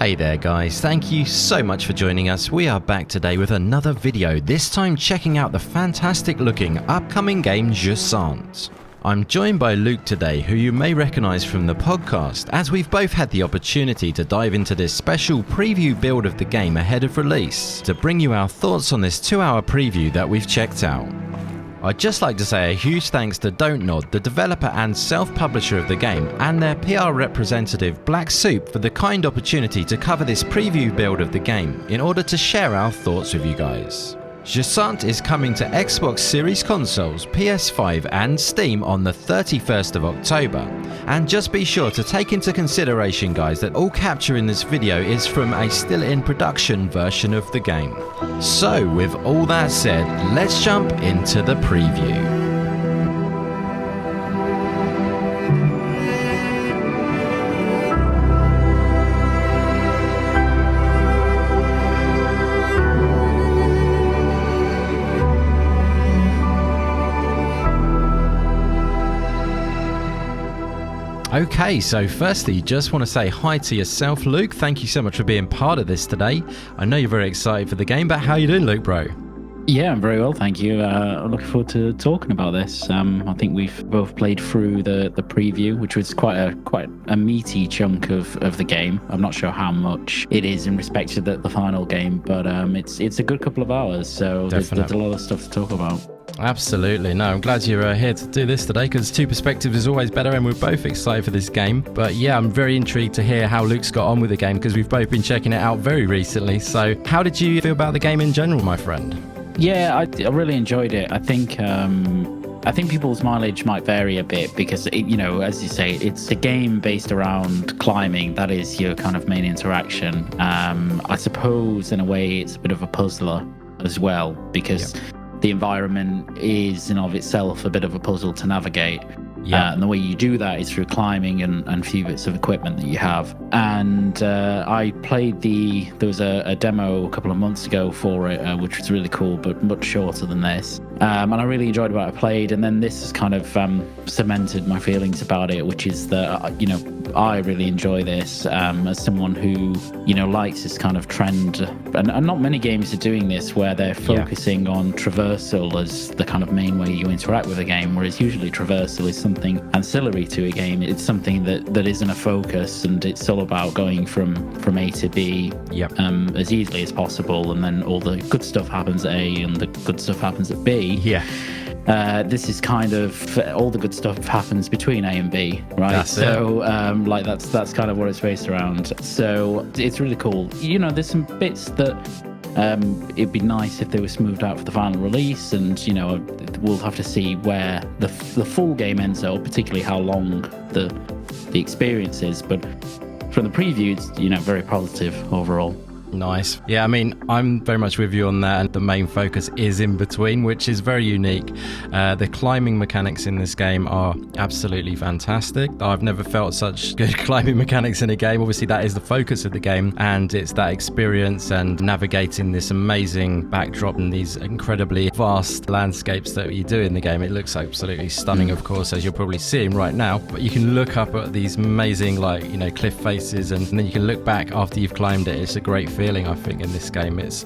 Hey there guys, thank you so much for joining us. We are back today with another video, this time checking out the fantastic looking upcoming game Jusant. I'm joined by Luke today, who you may recognise from the podcast, as we've both had the opportunity to dive into this special preview build of the game ahead of release, to bring you our thoughts on this 2-hour preview that we've checked out. I'd just like to say a huge thanks to DontNod, the developer and self-publisher of the game, and their PR representative Black Soup for the kind opportunity to cover this preview build of the game in order to share our thoughts with you guys. Jusant is coming to Xbox Series consoles, PS5 and Steam on the 31st of October. And just be sure to take into consideration guys that all capture in this video is from a still in production version of the game. So with all that said, let's jump into the preview. Okay, so firstly, just want to say hi to yourself, Luke. Thank you so much for being part of this today. I know you're very excited for the game, but how are you doing, Luke, bro? Yeah, I'm very well, thank you. I'm looking forward to talking about this. I think we've both played through the preview, which was quite a meaty chunk of the game. I'm not sure how much it is in respect to the final game, but it's a good couple of hours, so there's a lot of stuff to talk about. Absolutely. No, I'm glad you're here to do this today, because two perspectives is always better, and we're both excited for this game. But yeah, I'm very intrigued to hear how Luke's got on with the game, because we've both been checking it out very recently. So how did you feel about the game in general, my friend? Yeah, I really enjoyed it. I think people's mileage might vary a bit because, as you say, it's a game based around climbing. That is your kind of main interaction. I suppose in a way it's a bit of a puzzler as well, because the environment is in of itself a bit of a puzzle to navigate. And the way you do that is through climbing and a few bits of equipment that you have. And I played there was a demo a couple of months ago for it, which was really cool, but much shorter than this. And I really enjoyed what I played. And then this has kind of cemented my feelings about it, which is that, I really enjoy this as someone who, likes this kind of trend. And not many games are doing this, where they're focusing on traversal as the kind of main way you interact with a game, whereas usually traversal is something ancillary to a game. It's something that isn't a focus, and it's all about going from A to B as easily as possible, and then all the good stuff happens at A and the good stuff happens at B. This is kind of all the good stuff happens between A and B, right? That's that's kind of what it's based around. So it's really cool. There's some bits that it'd be nice if they were smoothed out for the final release, and we'll have to see where the full game ends up, particularly how long the experience is. But from the preview, it's very positive overall. Nice. Yeah, I mean, I'm very much with you on that, and the main focus is in between, which is very unique. The climbing mechanics in this game are absolutely fantastic. I've never felt such good climbing mechanics in a game. Obviously, that is the focus of the game, and it's that experience and navigating this amazing backdrop and these incredibly vast landscapes that you do in the game. It looks absolutely stunning, of course, as you're probably seeing right now. But you can look up at these amazing, cliff faces, and then you can look back after you've climbed it. It's a great feeling, I think, in this game. It's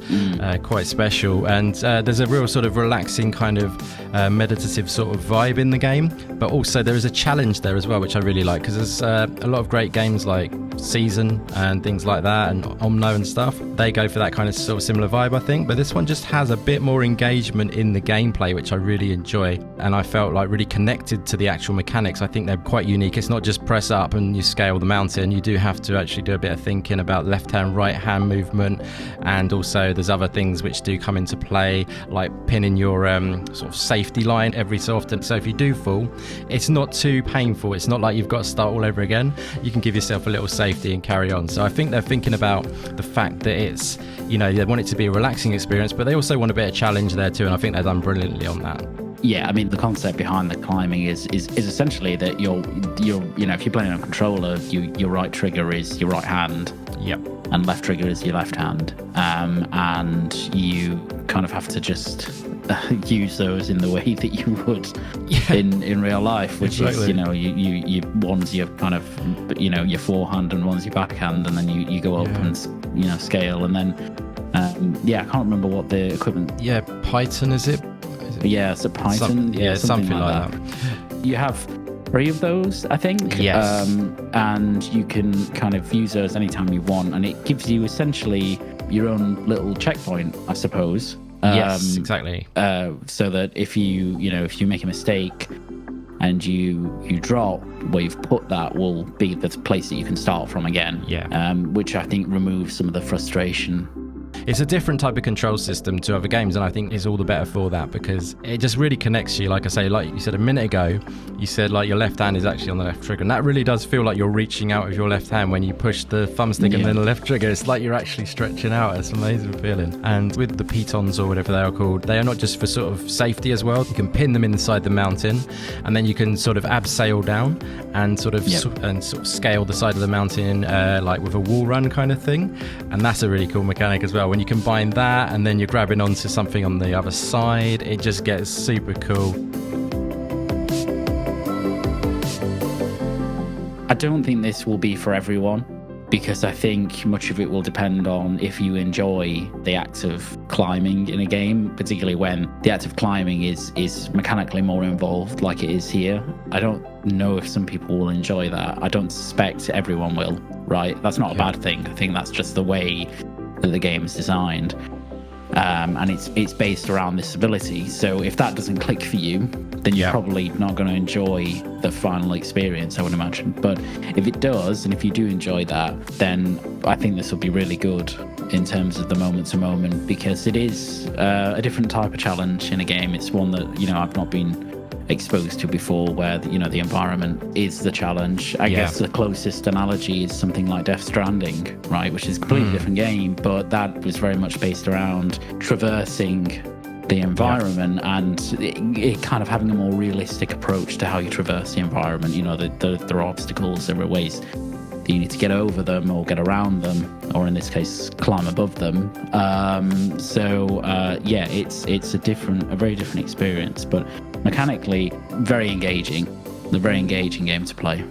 quite special, and there's a real sort of relaxing kind of meditative sort of vibe in the game, but also there is a challenge there as well, which I really like, because there's a lot of great games like Season and things like that, and Omno and stuff. They go for that kind of sort of similar vibe, I think, but this one just has a bit more engagement in the gameplay, which I really enjoy, and I felt like really connected to the actual mechanics. I think they're quite unique. It's not just press up and you scale the mountain. You do have to actually do a bit of thinking about left hand, right hand movement, and also there's other things which do come into play, like pinning your sort of safety line every so often. So if you do fall, it's not too painful. It's not like you've got to start all over again. You can give yourself a little safety and carry on. So I think they're thinking about the fact that it's, they want it to be a relaxing experience, but they also want a bit of challenge there too, and I think they've done brilliantly on that. Yeah, I mean, the concept behind the climbing is essentially that you're if you're playing on a controller, your right trigger is your right hand. Yep. And left trigger is your left hand. And you kind of have to just use those in the way that you would in real life, which is, you know, you one's your kind of, you know, your forehand and one's your backhand, and then you go up and, you know, scale, and then I can't remember what the equipment. Python is it? Yeah, it's a Python. Something like that. You have 3 of those, I think. Yes. And you can kind of use those anytime you want, and it gives you essentially your own little checkpoint, I suppose. Yes, exactly. So that if you make a mistake and you drop, where you've put that will be the place that you can start from again. Which I think removes some of the frustration. It's a different type of control system to other games, and I think it's all the better for that, because it just really connects you. Like I say, like you said a minute ago, you said like your left hand is actually on the left trigger, and that really does feel like you're reaching out with your left hand when you push the thumbstick and then the left trigger. It's like you're actually stretching out. It's an amazing feeling. And with the pitons, or whatever they are called, they are not just for sort of safety as well. You can pin them inside the mountain, and then you can sort of abseil down and sort of scale the side of the mountain like with a wall run kind of thing. And that's a really cool mechanic as well. When you combine that and then you're grabbing onto something on the other side, it just gets super cool. I don't think this will be for everyone, because I think much of it will depend on if you enjoy the act of climbing in a game, particularly when the act of climbing is mechanically more involved like it is here. I don't know if some people will enjoy that. I don't suspect everyone will, right? That's not a bad thing. I think that's just the way that the game is designed, and it's based around this ability. So if that doesn't click for you, then you're probably not going to enjoy the final experience, I would imagine. But if it does, and if you do enjoy that, then I think this will be really good in terms of the moment to moment, because it is a different type of challenge in a game. It's one that, you know, I've not been exposed to before, where, you know, the environment is the challenge. I guess the closest analogy is something like Death Stranding, right, which is a completely different game, but that was very much based around traversing the environment and it kind of having a more realistic approach to how you traverse the environment. You know, there are obstacles, there are ways that you need to get over them or get around them, or in this case, climb above them. It's a very different experience, but mechanically very engaging. A very engaging game to play.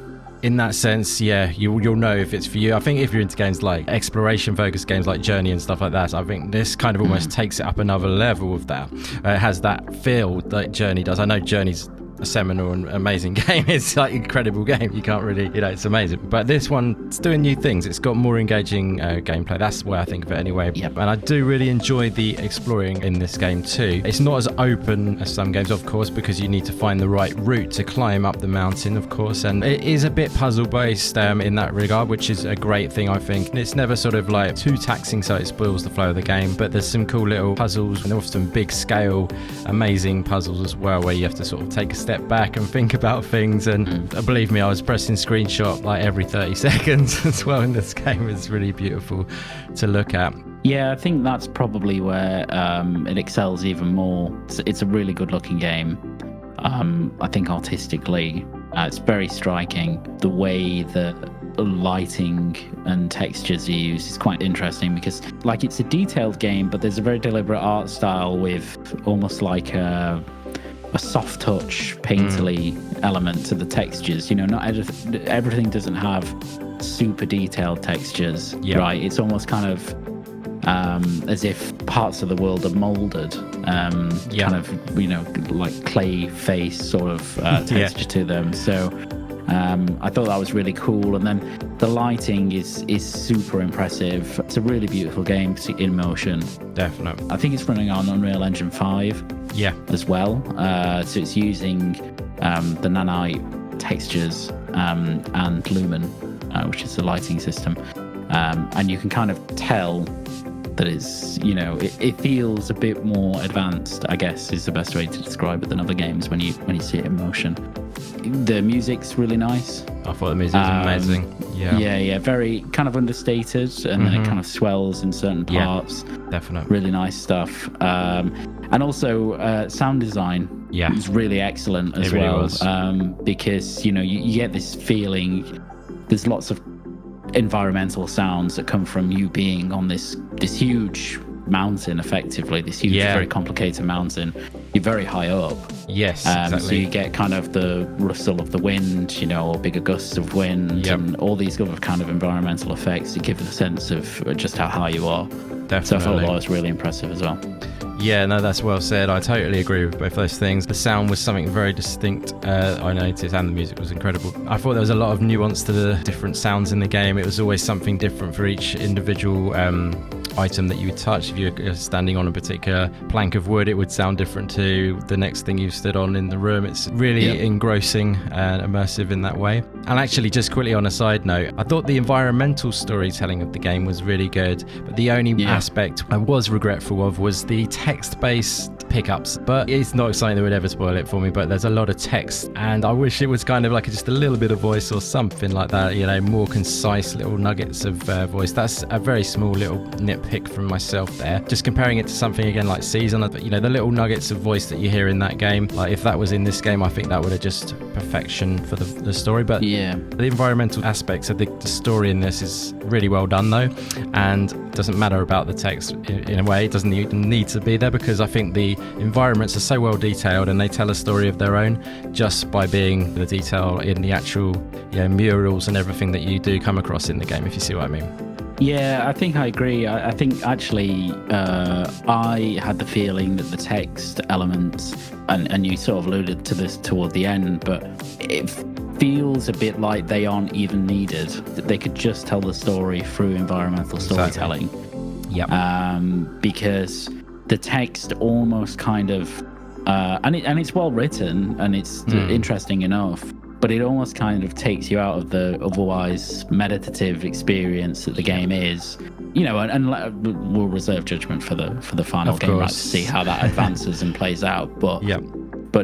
In that sense, you'll know if it's for you. I think if you're into games like exploration-focused games like Journey and stuff like that, I think this kind of almost takes it up another level of that. It has that feel that Journey does. I know Journey's a seminal and amazing game. It's like an incredible game. You can't really, it's amazing. But this one's doing new things. It's got more engaging gameplay. That's the way I think of it anyway. And I do really enjoy the exploring in this game too. It's not as open as some games, of course, because you need to find the right route to climb up the mountain, of course. And it is a bit puzzle based in that regard, which is a great thing, I think. And it's never sort of like too taxing, so it spoils the flow of the game. But there's some cool little puzzles, and often big scale, amazing puzzles as well, where you have to sort of take a step back and think about things. And believe me, I was pressing screenshot like every 30 seconds as well in this game. It's really beautiful to look at. Yeah, I think that's probably where it excels even more. It's a really good looking game. I think artistically it's very striking. The way that lighting and textures are used is quite interesting, because like it's a detailed game, but there's a very deliberate art style with almost like a soft touch painterly element to the textures. You know, not everything doesn't have super detailed textures, right? It's almost kind of as if parts of the world are molded, kind of, you know, like clay face sort of texture to them. So I thought that was really cool. And then the lighting is super impressive. It's a really beautiful game in motion. Definitely. I think it's running on Unreal Engine 5 as well. So it's using the nanite textures and Lumen, which is the lighting system. And you can kind of tell that it's, you know, it feels a bit more advanced, I guess is the best way to describe it, than other games when you see it in motion. The music's really nice. I thought the music was amazing. Yeah, very kind of understated, and then it kind of swells in certain parts. Definitely. Really nice stuff. And also sound design is really excellent as well. Because, you know, you get this feeling, there's lots of environmental sounds that come from you being on this huge mountain, effectively, this huge, very complicated mountain. You're very high up. Yes, exactly. So you get kind of the rustle of the wind, you know, or bigger gusts of wind, and all these other kind of environmental effects to give it a sense of just how high you are. Definitely. So I thought that was really impressive as well. Yeah, no, that's well said. I totally agree with both those things. The sound was something very distinct, I noticed, and the music was incredible. I thought there was a lot of nuance to the different sounds in the game. It was always something different for each individual item that you would touch. If you're standing on a particular plank of wood, it would sound different to the next thing you stood on in the room. It's really engrossing and immersive in that way. And actually, just quickly on a side note, I thought the environmental storytelling of the game was really good, but the only aspect I was regretful of was the text-based pickups. But it's not something that would ever spoil it for me, but there's a lot of text, and I wish it was kind of like just a little bit of voice or something like that, you know, more concise little nuggets of voice. That's a very small little nitpick from myself there. Just comparing it to something again like Season, you know, the little nuggets of voice that you hear in that game, like if that was in this game, I think that would have just perfection for the story. But the environmental aspects of the story in this is really well done though, and it doesn't matter about the text in a way. It doesn't even need to be there, because I think the environments are so well detailed and they tell a story of their own just by being the detail in the actual murals and everything that you do come across in the game, if you see what I mean. Yeah, I think I agree. I think actually I had the feeling that the text elements, and you sort of alluded to this toward the end, but it feels a bit like they aren't even needed. That they could just tell the story through environmental storytelling. Because the text almost kind of, and it's well written and it's interesting enough, but it almost kind of takes you out of the otherwise meditative experience that the game is, you know, and we'll reserve judgment for the final game, right, to see how that advances and plays out. But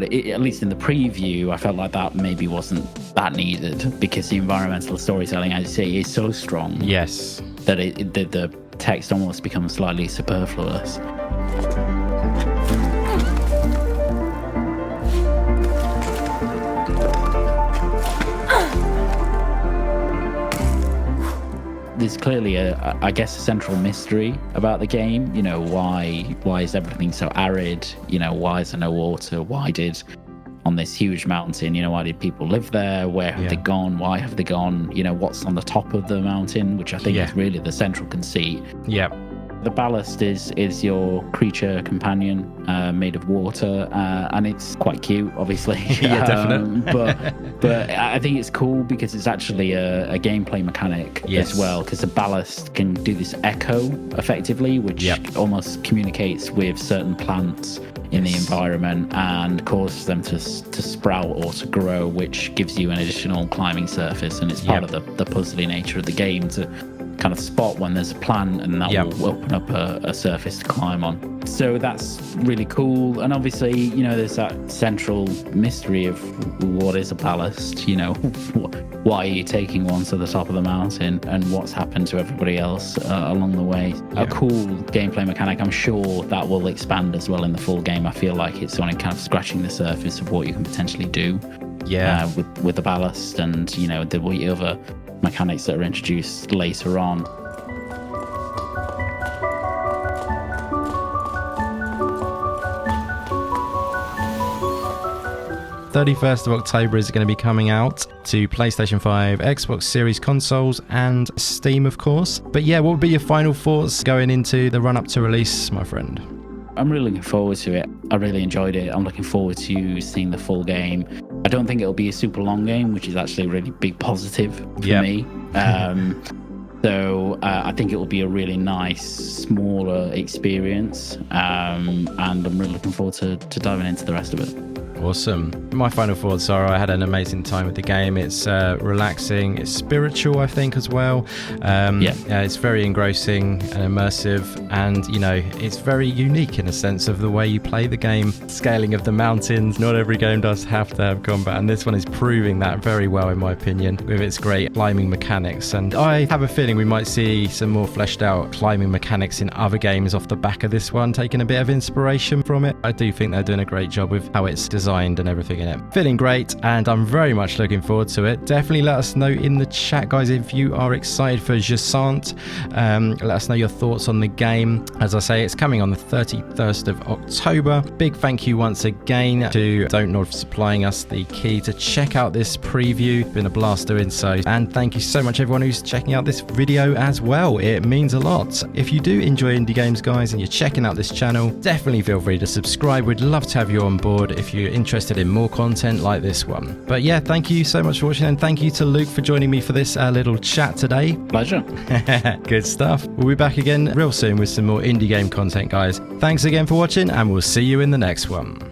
at least in the preview, I felt like that maybe wasn't that needed, because the environmental storytelling, as you say, is so strong. Yes, that the text almost becomes slightly superfluous. There's clearly I guess a central mystery about the game. You know, why is everything so arid? You know, why is there no water? Why did, on this huge mountain, you know, why did people live there? Where have they gone? Why have they gone? You know, what's on the top of the mountain, which I think is really the central conceit. The ballast is your creature companion, made of water, and it's quite cute, obviously. Definitely. But I think it's cool because it's actually a gameplay mechanic as well, because the ballast can do this echo effectively, which almost communicates with certain plants in the environment and causes them to sprout or to grow, which gives you an additional climbing surface. And it's part of the puzzly nature of the game to kind of spot when there's a plant, and that will open up a surface to climb on. So that's really cool. And obviously, you know, there's that central mystery of what is a ballast, you know, why are you taking one to the top of the mountain, and what's happened to everybody else along the way. A cool gameplay mechanic. I'm sure that will expand as well in the full game. I feel like it's only kind of scratching the surface of what you can potentially do with the ballast, and, you know, the other mechanics that are introduced later on. October 31st is going to be coming out to PlayStation 5, Xbox Series consoles, and Steam, of course. But yeah, what would be your final thoughts going into the run-up to release, my friend? I'm really looking forward to it. I really enjoyed it. I'm looking forward to seeing the full game. I don't think it'll be a super long game, which is actually a really big positive for me. So I think it will be a really nice, smaller experience. And I'm really looking forward to diving into the rest of it. Awesome. My final thoughts are I had an amazing time with the game. It's relaxing, it's spiritual, I think, as well. It's very engrossing and immersive, and, you know, it's very unique in a sense of the way you play the game. Scaling of the mountains, not every game does have to have combat, and this one is proving that very well, in my opinion, with its great climbing mechanics. And I have a feeling we might see some more fleshed out climbing mechanics in other games off the back of this one, taking a bit of inspiration from it. I do think they're doing a great job with how it's designed designed and everything in it. Feeling great, and I'm very much looking forward to it. Definitely let us know in the chat, guys, if you are excited for Jusant. Let us know your thoughts on the game. As I say, it's coming on the 31st of October. Big thank you once again to DontNod for supplying us the key to check out this preview. Been a blast doing so, and thank you so much everyone who's checking out this video as well. It means a lot. If you do enjoy indie games, guys, and you're checking out this channel, definitely feel free to subscribe. We'd love to have you on board if you're interested in more content like this one. But yeah, thank you so much for watching, and thank you to Luke for joining me for this little chat today. Pleasure. Good stuff. We'll be back again real soon with some more indie game content, guys. Thanks again for watching, and we'll see you in the next one.